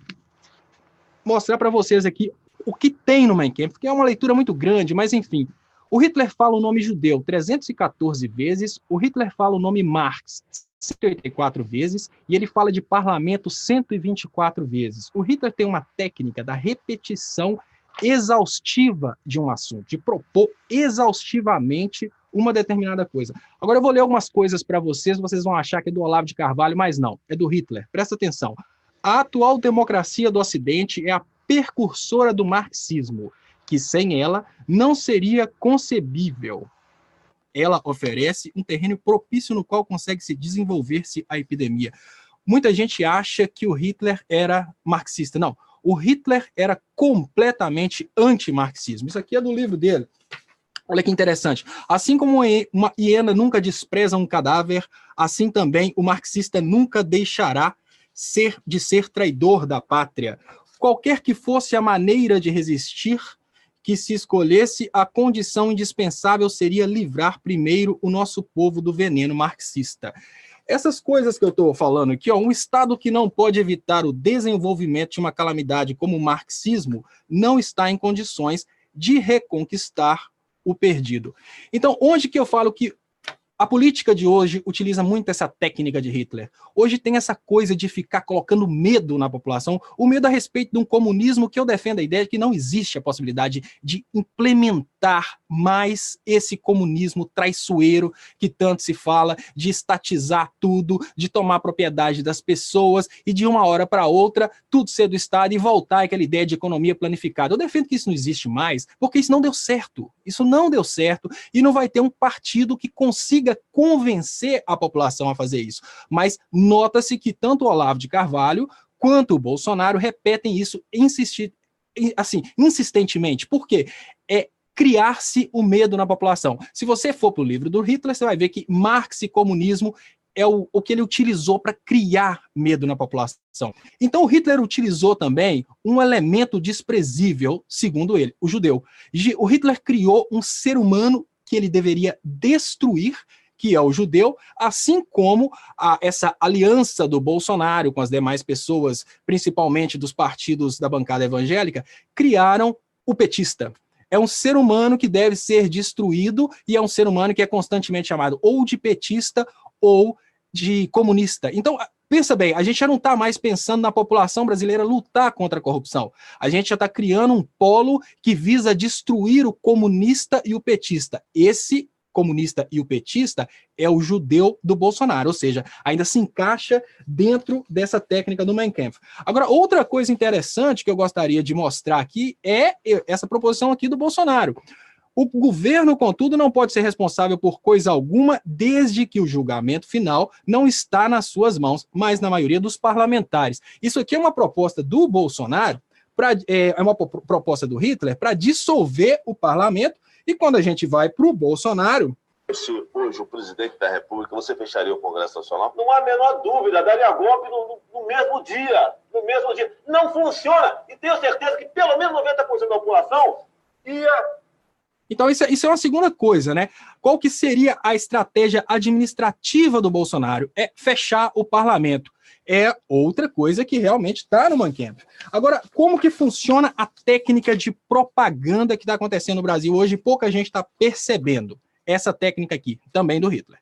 mostrar para vocês aqui o que tem no Mein Kampf, que é uma leitura muito grande, mas, enfim. O Hitler fala o nome judeu 314 vezes, o Hitler fala o nome Marx 184 vezes, e ele fala de parlamento 124 vezes. O Hitler tem uma técnica da repetição exaustiva de um assunto, de propor exaustivamente uma determinada coisa. Agora eu vou ler algumas coisas para vocês vão achar que é do Olavo de Carvalho, mas não, é do Hitler. Presta atenção. A atual democracia do Ocidente é a precursora do marxismo, que sem ela não seria concebível. Ela oferece um terreno propício no qual consegue se desenvolver-se a epidemia. Muita gente acha que o Hitler era marxista. Não, o Hitler era completamente anti-marxismo. Isso aqui é do livro dele. Olha que interessante. Assim como uma hiena nunca despreza um cadáver, assim também o marxista nunca deixará de ser traidor da pátria. Qualquer que fosse a maneira de resistir, que se escolhesse, a condição indispensável seria livrar primeiro o nosso povo do veneno marxista. Essas coisas que eu estou falando aqui, um Estado que não pode evitar o desenvolvimento de uma calamidade como o marxismo, não está em condições de reconquistar o perdido. Então, onde que eu falo que a política de hoje utiliza muito essa técnica de Hitler? Hoje tem essa coisa de ficar colocando medo na população, o medo a respeito de um comunismo que eu defendo a ideia de que não existe a possibilidade de implementar mais esse comunismo traiçoeiro que tanto se fala, de estatizar tudo, de tomar propriedade das pessoas e de uma hora para outra tudo ser do Estado e voltar àquela ideia de economia planificada. Eu defendo que isso não existe mais, porque isso não deu certo. Isso não deu certo e não vai ter um partido que consiga convencer a população a fazer isso. Mas nota-se que tanto o Olavo de Carvalho quanto o Bolsonaro repetem isso insistentemente. Por quê? É criar-se o medo na população. Se você for para o livro do Hitler, você vai ver que Marx e comunismo é o que ele utilizou para criar medo na população. Então o Hitler utilizou também um elemento desprezível, segundo ele, o judeu. O Hitler criou um ser humano que ele deveria destruir, que é o judeu, assim como essa aliança do Bolsonaro com as demais pessoas, principalmente dos partidos da bancada evangélica, criaram o petista. É um ser humano que deve ser destruído e é um ser humano que é constantemente chamado ou de petista ou de comunista. Então, pensa bem, a gente já não está mais pensando na população brasileira lutar contra a corrupção. A gente já está criando um polo que visa destruir o comunista e o petista. Esse comunista e o petista é o judeu do Bolsonaro, ou seja, ainda se encaixa dentro dessa técnica do Mein Kampf. Agora, outra coisa interessante que eu gostaria de mostrar aqui é essa proposição aqui do Bolsonaro. O governo, contudo, não pode ser responsável por coisa alguma desde que o julgamento final não está nas suas mãos, mas na maioria dos parlamentares. Isso aqui é uma proposta do Bolsonaro, é uma proposta do Hitler para dissolver o parlamento. E quando a gente vai para o Bolsonaro... Se hoje o presidente da República, você fecharia o Congresso Nacional? Não há a menor dúvida, daria golpe no mesmo dia. No mesmo dia. Não funciona. E tenho certeza que pelo menos 90% da população ia... Então isso é uma segunda coisa, né? Qual que seria a estratégia administrativa do Bolsonaro? É fechar o parlamento. É outra coisa que realmente está no Mein Kampf. Agora, como que funciona a técnica de propaganda que está acontecendo no Brasil hoje? Pouca gente está percebendo essa técnica aqui, também do Hitler.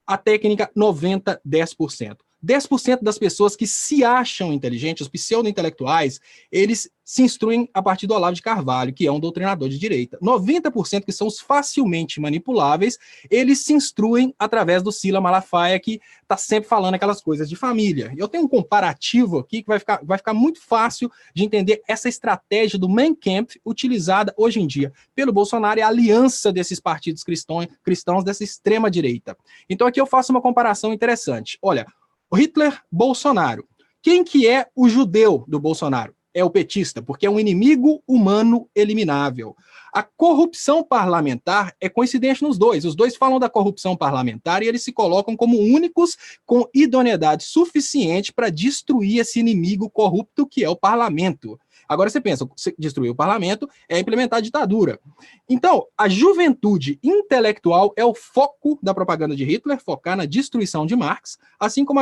A técnica 90-10%. 10% das pessoas que se acham inteligentes, os pseudo-intelectuais, eles se instruem a partir do Olavo de Carvalho, que é um doutrinador de direita. 90% que são os facilmente manipuláveis, eles se instruem através do Sila Malafaia, que está sempre falando aquelas coisas de família. Eu tenho um comparativo aqui que vai ficar muito fácil de entender essa estratégia do Mein Kampf utilizada hoje em dia pelo Bolsonaro e a aliança desses partidos cristãos dessa extrema-direita. Então aqui eu faço uma comparação interessante. Olha, Hitler, Bolsonaro. Quem que é o judeu do Bolsonaro? É o petista, porque é um inimigo humano eliminável. A corrupção parlamentar é coincidente nos dois. Os dois falam da corrupção parlamentar e eles se colocam como únicos com idoneidade suficiente para destruir esse inimigo corrupto que é o parlamento. Agora você pensa, destruir o parlamento é implementar a ditadura. Então, a juventude intelectual é o foco da propaganda de Hitler, focar na destruição de Marx, assim como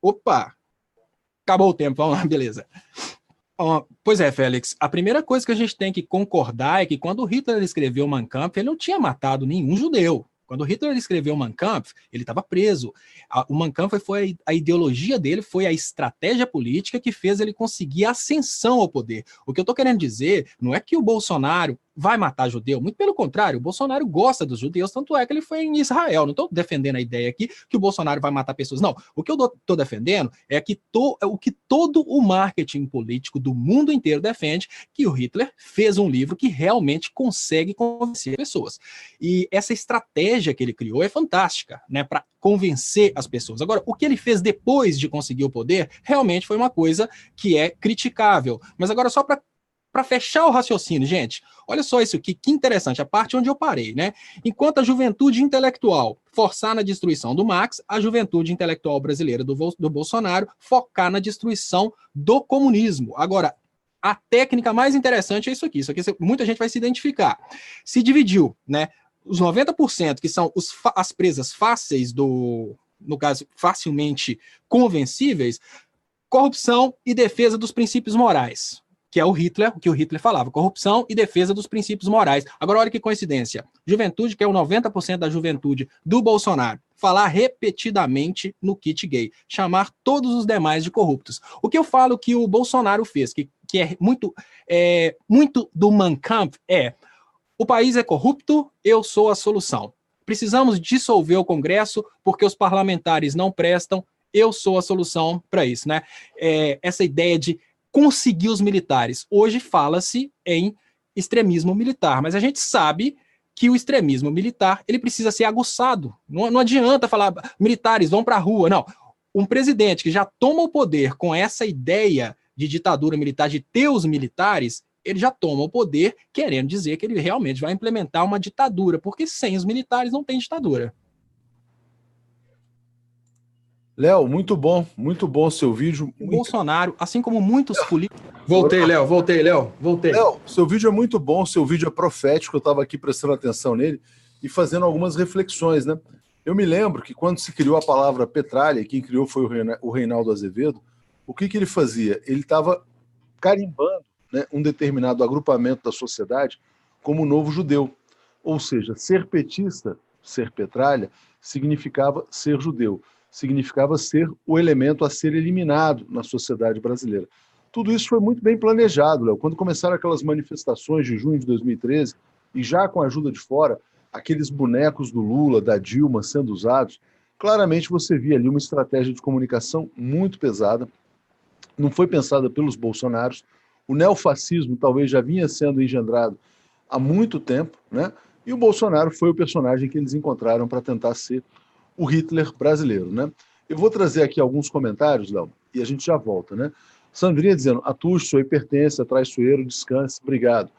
Opa! Acabou o tempo, vamos lá, beleza. Pois é, Félix, a primeira coisa que a gente tem que concordar é que quando Hitler escreveu Mein Kampf, ele não tinha matado nenhum judeu. Quando Hitler escreveu Mein Kampf, ele estava preso. O Mein Kampf foi a ideologia dele, foi a estratégia política que fez ele conseguir a ascensão ao poder. O que eu estou querendo dizer não é que o Bolsonaro vai matar judeu, muito pelo contrário, o Bolsonaro gosta dos judeus, tanto é que ele foi em Israel. Não estou defendendo a ideia aqui que o Bolsonaro vai matar pessoas, não. O que eu estou defendendo é que o que todo o marketing político do mundo inteiro defende, que o Hitler fez um livro que realmente consegue convencer pessoas. E essa estratégia que ele criou é fantástica, né, para convencer as pessoas. Agora, o que ele fez depois de conseguir o poder, realmente foi uma coisa que é criticável. Mas agora, só para fechar o raciocínio, gente, olha só isso aqui, que interessante, a parte onde eu parei, né? Enquanto a juventude intelectual forçar na destruição do Marx, a juventude intelectual brasileira do Bolsonaro focar na destruição do comunismo. Agora, a técnica mais interessante é isso aqui muita gente vai se identificar. Se dividiu, né? Os 90% que são as presas fáceis no caso, facilmente convencíveis, corrupção e defesa dos princípios morais, que é o que o Hitler falava, corrupção e defesa dos princípios morais. Agora, olha que coincidência. Juventude, que é o 90% da juventude do Bolsonaro, falar repetidamente no kit gay, chamar todos os demais de corruptos. O que eu falo que o Bolsonaro fez, que é muito do Mein Kampf, o país é corrupto, eu sou a solução. Precisamos dissolver o Congresso porque os parlamentares não prestam, eu sou a solução para isso, né? Essa ideia de conseguir os militares. Hoje fala-se em extremismo militar, mas a gente sabe que o extremismo militar ele precisa ser aguçado. Não adianta falar militares vão para a rua, não. Um presidente que já toma o poder com essa ideia de ditadura militar, de ter os militares, ele já toma o poder querendo dizer que ele realmente vai implementar uma ditadura, porque sem os militares não tem ditadura. Léo, muito bom o seu vídeo. O Bolsonaro, assim como muitos políticos... Voltei, Léo. Léo, seu vídeo é muito bom, seu vídeo é profético, eu estava aqui prestando atenção nele e fazendo algumas reflexões, né? Eu me lembro que quando se criou a palavra petralha, quem criou foi o Reinaldo Azevedo, o que ele fazia? Ele estava carimbando, né, um determinado agrupamento da sociedade como novo judeu. Ou seja, ser petista, ser petralha, significava ser judeu. Significava ser o elemento a ser eliminado na sociedade brasileira. Tudo isso foi muito bem planejado, Léo. Quando começaram aquelas manifestações de junho de 2013, e já com a ajuda de fora, aqueles bonecos do Lula, da Dilma sendo usados, claramente você via ali uma estratégia de comunicação muito pesada, não foi pensada pelos bolsonaros. O neofascismo talvez já vinha sendo engendrado há muito tempo, né? E o Bolsonaro foi o personagem que eles encontraram para tentar ser o Hitler brasileiro, né? Eu vou trazer aqui alguns comentários, Léo, e a gente já volta, né? Sandrinha dizendo, Atucho, sua hipertensa, traiçoeiro, descanse, obrigado.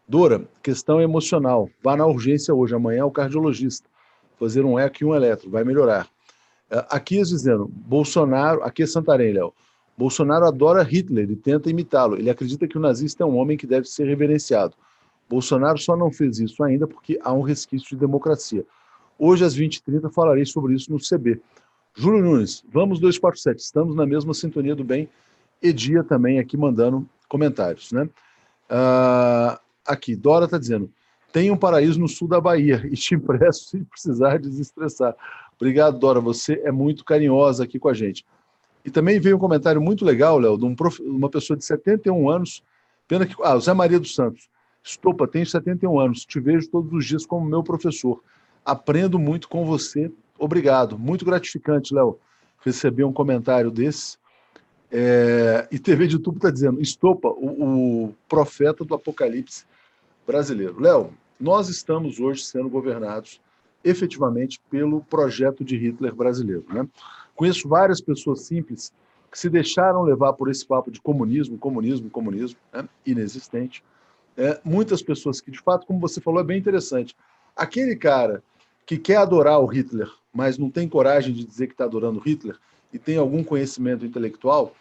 Dora, questão emocional, vá na urgência hoje, amanhã é o cardiologista, fazer um eco e um eletro, vai melhorar. Aqui dizendo, Bolsonaro, aqui é Santarém, Léo, Bolsonaro adora Hitler e tenta imitá-lo, ele acredita que o nazista é um homem que deve ser reverenciado. Bolsonaro só não fez isso ainda porque há um resquício de democracia. Hoje, às 20h30, falarei sobre isso no CB. Júlio Nunes, vamos 247, estamos na mesma sintonia do bem. Edia também aqui mandando comentários, né? Aqui, Dora está dizendo, tem um paraíso no sul da Bahia e te empresto se precisar desestressar. Obrigado, Dora, você é muito carinhosa aqui com a gente. E também veio um comentário muito legal, Léo, de uma pessoa de 71 anos, pena que... o Zé Maria dos Santos. Estopa, tenho 71 anos, te vejo todos os dias como meu professor. Aprendo muito com você, obrigado. Muito gratificante, Léo, receber um comentário desse. E TV de Tubo está dizendo, Estopa, o profeta do apocalipse brasileiro. Léo, nós estamos hoje sendo governados efetivamente pelo projeto de Hitler brasileiro, né? Conheço várias pessoas simples que se deixaram levar por esse papo de comunismo, né? Inexistente. Muitas pessoas que, de fato, como você falou, é bem interessante. Aquele cara que quer adorar o Hitler, mas não tem coragem de dizer que está adorando Hitler e tem algum conhecimento intelectual,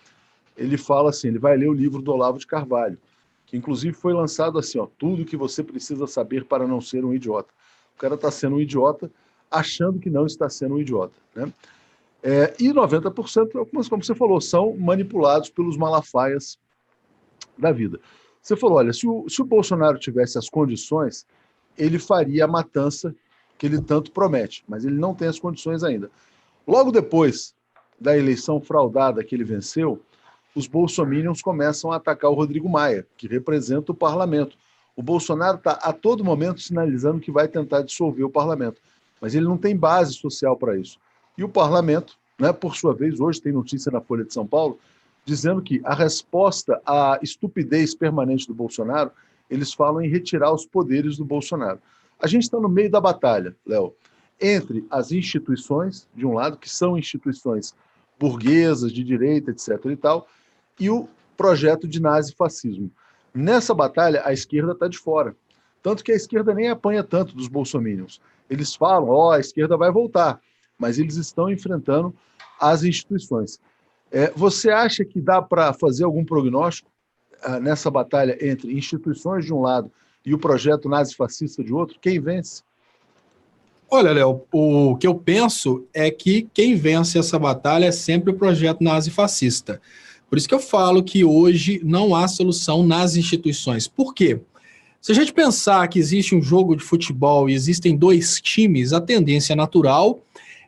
ele fala assim, ele vai ler o livro do Olavo de Carvalho, que inclusive foi lançado assim, tudo que você precisa saber para não ser um idiota. O cara está sendo um idiota, achando que não está sendo um idiota, né? E 90%, como você falou, são manipulados pelos malafaias da vida. Você falou, olha, se o Bolsonaro tivesse as condições, ele faria a matança que ele tanto promete, mas ele não tem as condições ainda. Logo depois da eleição fraudada que ele venceu, os bolsominions começam a atacar o Rodrigo Maia, que representa o parlamento. O Bolsonaro está a todo momento sinalizando que vai tentar dissolver o parlamento, mas ele não tem base social para isso. E o parlamento, né, por sua vez, hoje tem notícia na Folha de São Paulo, dizendo que a resposta à estupidez permanente do Bolsonaro, eles falam em retirar os poderes do Bolsonaro. A gente está no meio da batalha, Léo, entre as instituições, de um lado, que são instituições burguesas, de direita, etc. e tal, e o projeto de nazifascismo. Nessa batalha, a esquerda está de fora. Tanto que a esquerda nem apanha tanto dos bolsominions. Eles falam, a esquerda vai voltar, mas eles estão enfrentando as instituições. Você acha que dá para fazer algum prognóstico nessa batalha entre instituições de um lado e o projeto nazifascista de outro? Quem vence? Olha, Léo, o que eu penso é que quem vence essa batalha é sempre o projeto nazifascista. Por isso que eu falo que hoje não há solução nas instituições. Por quê? Se a gente pensar que existe um jogo de futebol e existem dois times, a tendência natural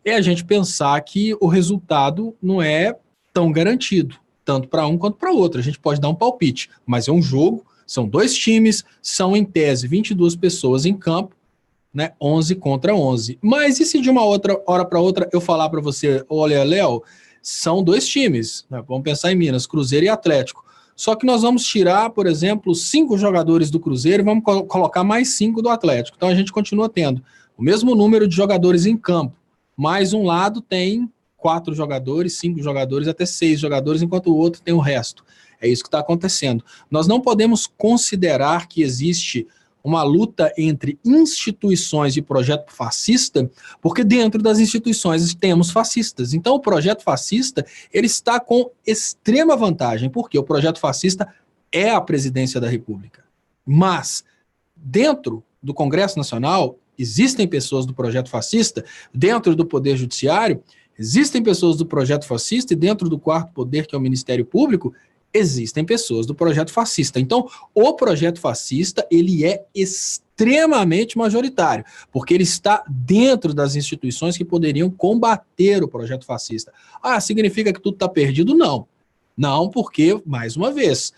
é a gente pensar que o resultado não é tão garantido, tanto para um quanto para outro. A gente pode dar um palpite, mas é um jogo, são dois times, são em tese 22 pessoas em campo, né, 11 contra 11. Mas e se de uma outra hora para outra eu falar para você, olha, Léo, são dois times, né, vamos pensar em Minas, Cruzeiro e Atlético. Só que nós vamos tirar, por exemplo, 5 jogadores do Cruzeiro e vamos colocar mais 5 do Atlético. Então a gente continua tendo o mesmo número de jogadores em campo, mas um lado tem 4 jogadores, 5 jogadores, até 6 jogadores, enquanto o outro tem o resto. É isso que está acontecendo. Nós não podemos considerar que existe uma luta entre instituições de projeto fascista, porque dentro das instituições temos fascistas. Então o projeto fascista ele está com extrema vantagem, porque o projeto fascista é a presidência da República. Mas dentro do Congresso Nacional existem pessoas do projeto fascista, dentro do Poder Judiciário existem pessoas do projeto fascista e dentro do quarto poder, que é o Ministério Público, existem pessoas do projeto fascista. Então, o projeto fascista, ele é extremamente majoritário, porque ele está dentro das instituições que poderiam combater o projeto fascista. Significa que tudo está perdido? Não. Não, porque, mais uma vez,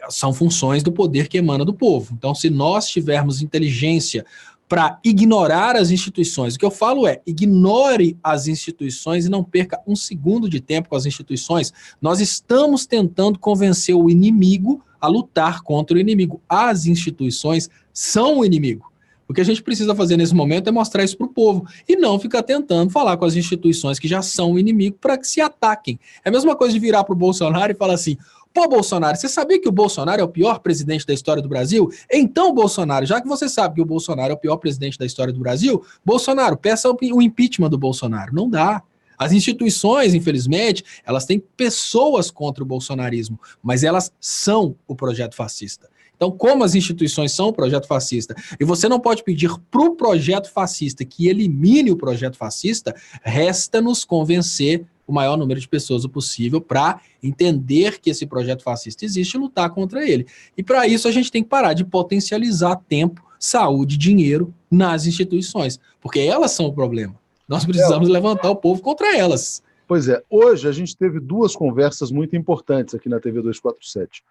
são funções do poder que emana do povo. Então, se nós tivermos inteligência para ignorar as instituições, o que eu falo é, ignore as instituições e não perca um segundo de tempo com as instituições. Nós estamos tentando convencer o inimigo a lutar contra o inimigo. As instituições são o inimigo. O que a gente precisa fazer nesse momento é mostrar isso para o povo e não ficar tentando falar com as instituições que já são o inimigo para que se ataquem. É a mesma coisa de virar para o Bolsonaro e falar assim, pô, Bolsonaro, você sabia que o Bolsonaro é o pior presidente da história do Brasil? Então, Bolsonaro, já que você sabe que o Bolsonaro é o pior presidente da história do Brasil, Bolsonaro, peça o impeachment do Bolsonaro. Não dá. As instituições, infelizmente, elas têm pessoas contra o bolsonarismo, mas elas são o projeto fascista. Então, como as instituições são o projeto fascista, e você não pode pedir para o projeto fascista que elimine o projeto fascista, resta-nos convencer o maior número de pessoas o possível para entender que esse projeto fascista existe e lutar contra ele. E para isso a gente tem que parar de potencializar tempo, saúde, dinheiro nas instituições, porque elas são o problema. Nós precisamos levantar o povo contra elas. Pois é, hoje a gente teve duas conversas muito importantes aqui na TV 247.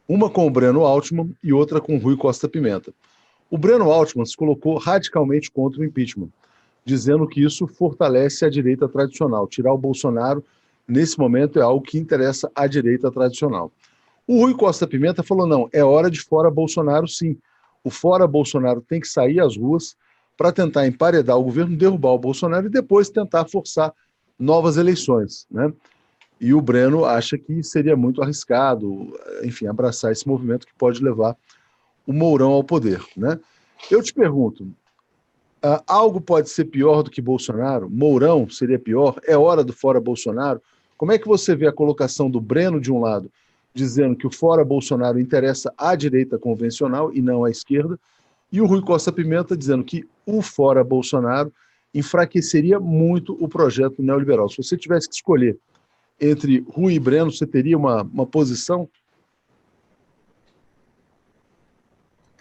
Uma com o Breno Altman e outra com o Rui Costa Pimenta. O Breno Altman se colocou radicalmente contra o impeachment, dizendo que isso fortalece a direita tradicional. Tirar o Bolsonaro, nesse momento, é algo que interessa à direita tradicional. O Rui Costa Pimenta falou, não, é hora de fora Bolsonaro, sim. O fora Bolsonaro tem que sair às ruas para tentar emparedar o governo, derrubar o Bolsonaro e depois tentar forçar novas eleições, né? E o Breno acha que seria muito arriscado, enfim, abraçar esse movimento que pode levar o Mourão ao poder, né? Eu te pergunto, algo pode ser pior do que Bolsonaro? Mourão seria pior? É hora do fora Bolsonaro? Como é que você vê a colocação do Breno de um lado, dizendo que o fora Bolsonaro interessa à direita convencional e não à esquerda, e o Rui Costa Pimenta dizendo que o fora Bolsonaro enfraqueceria muito o projeto neoliberal? Se você tivesse que escolher entre Rui e Breno, você teria uma posição?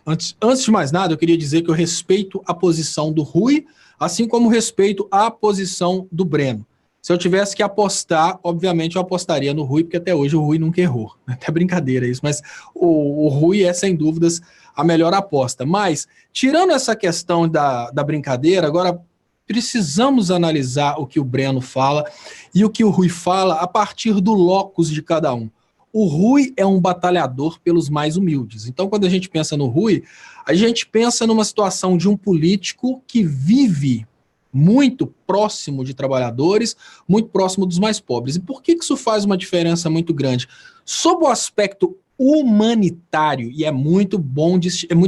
Antes de mais nada, eu queria dizer que eu respeito a posição do Rui, assim como respeito a posição do Breno. Se eu tivesse que apostar, obviamente eu apostaria no Rui, porque até hoje o Rui nunca errou. Até brincadeira isso, mas o Rui é, sem dúvidas, a melhor aposta. Mas, tirando essa questão da brincadeira, agora precisamos analisar o que o Breno fala e o que o Rui fala a partir do locus de cada um. O Rui é um batalhador pelos mais humildes. Então, quando a gente pensa no Rui, a gente pensa numa situação de um político que vive muito próximo de trabalhadores, muito próximo dos mais pobres. E por que isso faz uma diferença muito grande? Sob o aspecto humanitário, e é muito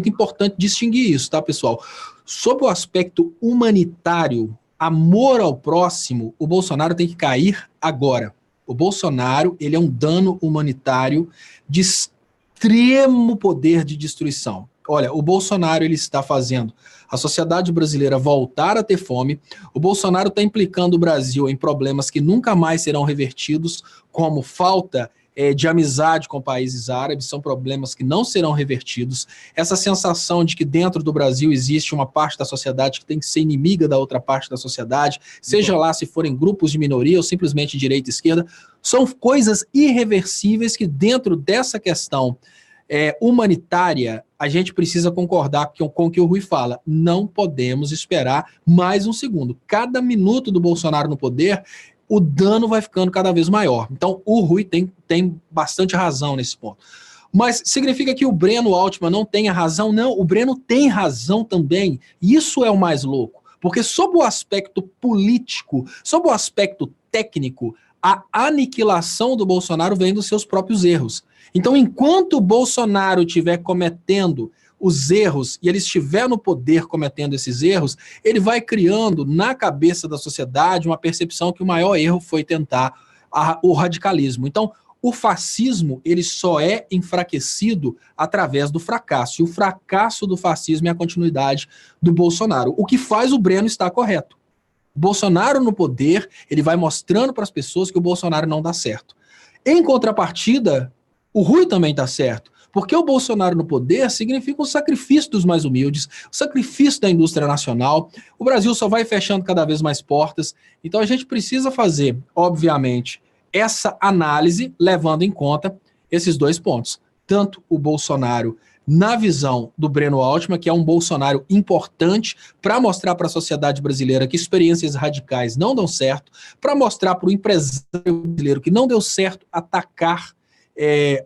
importante distinguir isso, tá, pessoal? Sob o aspecto humanitário, amor ao próximo, o Bolsonaro tem que cair agora. O Bolsonaro, ele é um dano humanitário de extremo poder de destruição. Olha, o Bolsonaro, ele está fazendo a sociedade brasileira voltar a ter fome. O Bolsonaro está implicando o Brasil em problemas que nunca mais serão revertidos, como falta de amizade com países árabes, são problemas que não serão revertidos. Essa sensação de que dentro do Brasil existe uma parte da sociedade que tem que ser inimiga da outra parte da sociedade, seja lá se forem grupos de minoria ou simplesmente direita e esquerda, são coisas irreversíveis que dentro dessa questão humanitária, a gente precisa concordar com o que o Rui fala. Não podemos esperar mais um segundo. Cada minuto do Bolsonaro no poder, o dano vai ficando cada vez maior. Então, o Rui tem bastante razão nesse ponto. Mas significa que o Breno Altman não tem a razão? Não, o Breno tem razão também. Isso é o mais louco. Porque sob o aspecto político, sob o aspecto técnico, a aniquilação do Bolsonaro vem dos seus próprios erros. Então, enquanto o Bolsonaro estiver cometendo os erros e ele estiver no poder cometendo esses erros, ele vai criando na cabeça da sociedade uma percepção que o maior erro foi tentar o radicalismo. Então, o fascismo, ele só é enfraquecido através do fracasso. E o fracasso do fascismo é a continuidade do Bolsonaro. O que faz o Breno estar correto. O Bolsonaro no poder, ele vai mostrando para as pessoas que o Bolsonaro não dá certo. Em contrapartida, o Rui também está certo. Porque o Bolsonaro no poder significa o sacrifício dos mais humildes, o sacrifício da indústria nacional. O Brasil só vai fechando cada vez mais portas. Então a gente precisa fazer, obviamente, essa análise levando em conta esses dois pontos. Tanto o Bolsonaro na visão do Breno Altman, que é um Bolsonaro importante para mostrar para a sociedade brasileira que experiências radicais não dão certo, para mostrar para o empresário brasileiro que não deu certo atacar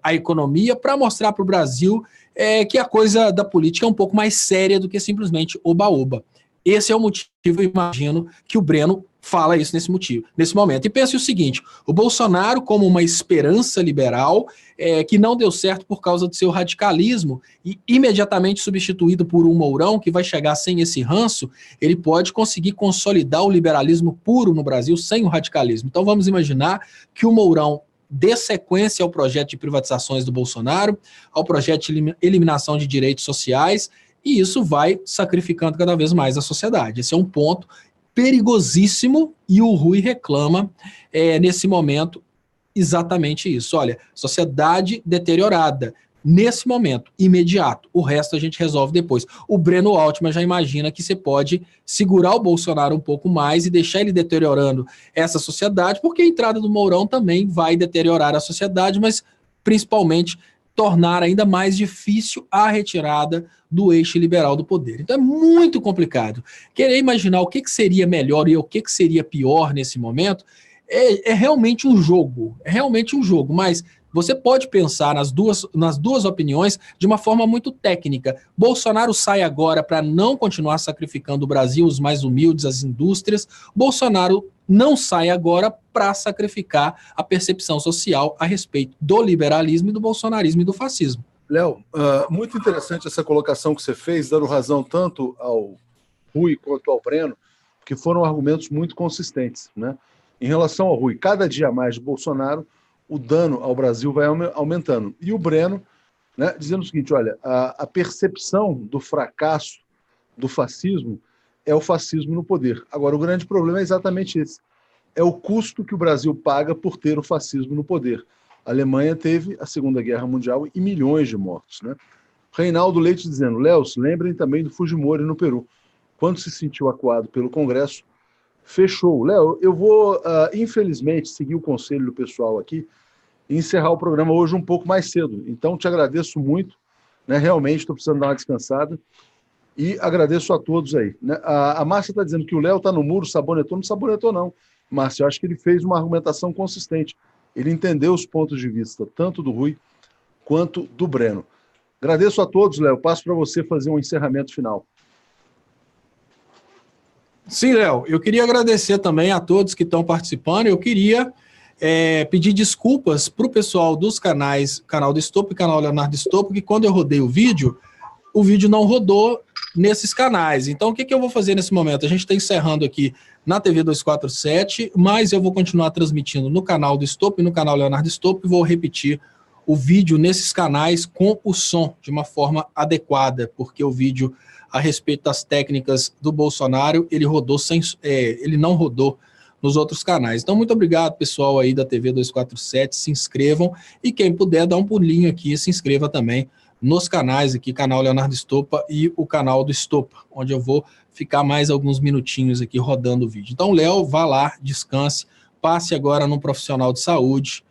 a economia, para mostrar para o Brasil que a coisa da política é um pouco mais séria do que simplesmente oba-oba. Esse é o motivo, eu imagino, que o Breno fala isso nesse momento. E pense o seguinte, o Bolsonaro como uma esperança liberal que não deu certo por causa do seu radicalismo e imediatamente substituído por um Mourão que vai chegar sem esse ranço, ele pode conseguir consolidar o liberalismo puro no Brasil sem o radicalismo. Então vamos imaginar que o Mourão dê sequência ao projeto de privatizações do Bolsonaro, ao projeto de eliminação de direitos sociais, e isso vai sacrificando cada vez mais a sociedade. Esse é um ponto perigosíssimo e o Rui reclama nesse momento exatamente isso. Olha, sociedade deteriorada, nesse momento, imediato. O resto a gente resolve depois. O Breno Altman já imagina que você pode segurar o Bolsonaro um pouco mais e deixar ele deteriorando essa sociedade, porque a entrada do Mourão também vai deteriorar a sociedade, mas principalmente tornar ainda mais difícil a retirada do eixo liberal do poder. Então é muito complicado. Querer imaginar o que seria melhor e o que seria pior nesse momento é realmente um jogo. É realmente um jogo, mas você pode pensar nas duas opiniões de uma forma muito técnica. Bolsonaro sai agora para não continuar sacrificando o Brasil, os mais humildes, as indústrias. Bolsonaro não sai agora para sacrificar a percepção social a respeito do liberalismo e do bolsonarismo e do fascismo. Léo, muito interessante essa colocação que você fez, dando razão tanto ao Rui quanto ao Breno, que foram argumentos muito consistentes, né? Em relação ao Rui, cada dia mais de Bolsonaro, o dano ao Brasil vai aumentando. E o Breno, né, dizendo o seguinte, olha, a percepção do fracasso do fascismo é o fascismo no poder. Agora, o grande problema é exatamente esse. É o custo que o Brasil paga por ter o fascismo no poder. A Alemanha teve a Segunda Guerra Mundial e milhões de mortos, né? Reinaldo Leite dizendo, Léo, lembrem também do Fujimori no Peru. Quando se sentiu acuado pelo Congresso, fechou. Léo, eu vou, infelizmente, seguir o conselho do pessoal aqui e encerrar o programa hoje um pouco mais cedo. Então, te agradeço muito, né? Realmente, estou precisando dar uma descansada. E agradeço a todos aí, né? A Márcia está dizendo que o Léo está no muro, sabonetou. Não sabonetou, não. Márcia, eu acho que ele fez uma argumentação consistente. Ele entendeu os pontos de vista, tanto do Rui quanto do Breno. Agradeço a todos, Léo. Passo para você fazer um encerramento final. Sim, Léo. Eu queria agradecer também a todos que estão participando. Eu queria pedir desculpas para o pessoal dos canais, canal do Estopo e canal Leonardo Estopo, que quando eu rodei o vídeo não rodou nesses canais. Então, o que eu vou fazer nesse momento? A gente está encerrando aqui na TV 247, mas eu vou continuar transmitindo no canal do Estopo e no canal Leonardo Estopo e vou repetir o vídeo nesses canais com o som de uma forma adequada, porque o vídeo a respeito das técnicas do Bolsonaro, ele não rodou nos outros canais. Então, muito obrigado, pessoal aí da TV 247, se inscrevam e quem puder, dá um pulinho aqui e se inscreva também nos canais aqui, canal Leonardo Estopa e o canal do Estopa, onde eu vou ficar mais alguns minutinhos aqui rodando o vídeo. Então, Léo, vá lá, descanse, passe agora num profissional de saúde,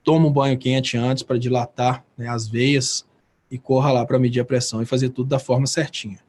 toma um banho quente antes para dilatar, né, as veias e corra lá para medir a pressão e fazer tudo da forma certinha.